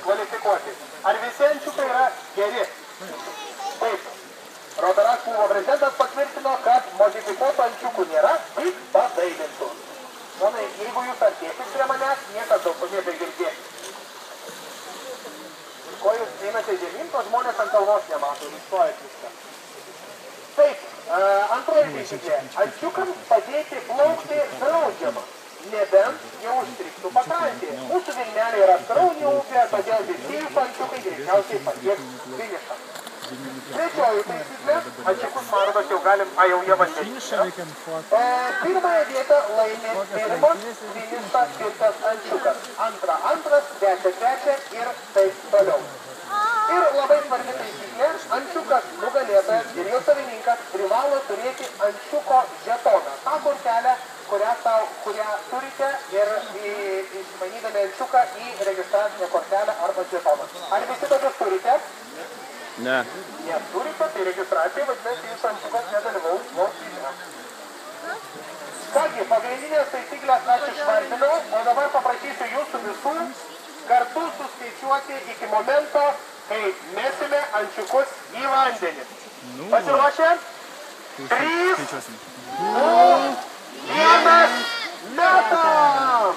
kvalifikuoti. Ar visi ančiukai yra geri? Taip. Rodaras klubo prezidentas patvirtino, kad modifikuotų ančiukų nėra, tik padailintų. Ponai, jeigu jūs artėsit prie manęs, niekas daug nebegirdės. Ko jūs einate žemyn, to žmonės ant kalvos nemato, jūs stojat viską. Taip, antroji taisyklė. Ančiukams padėti plaukti draudžiama, nebent jau užstrigtų pakrantė. Mūsų Vilnelė yra srauni upė, todėl visi jūsų ančiukai greičiausiai pasieks finišą. Trečioji taisyklė, ančiukus marodos jau galim, jau jie vandeniška. Pirmąją vietą laimė pirmas finišą skirtas ančiukas. Antras, trečia ir taip toliau. Ir labai svarbi taisyklė, ančiukas nugalėtojas ir jo savininkas privalo turėti ančiuko žetoną. Ta kortelę, kurią turite ir išmanydami ančiuką į registracinę kortelę arba žetoną. Ar visi tokius turite? Ne. Neturite, tai registracija, vadinasi, jūsų ančiukas nedalyvaus plaukime. Kągi, pagrindinės taisyklės aš išvardinau, o dabar paprašysiu jūsų visų kartu suskaičiuoti iki momento, kai mesime ančiukus į vandenį. Pasiruošę? 3, 2, 1, metam!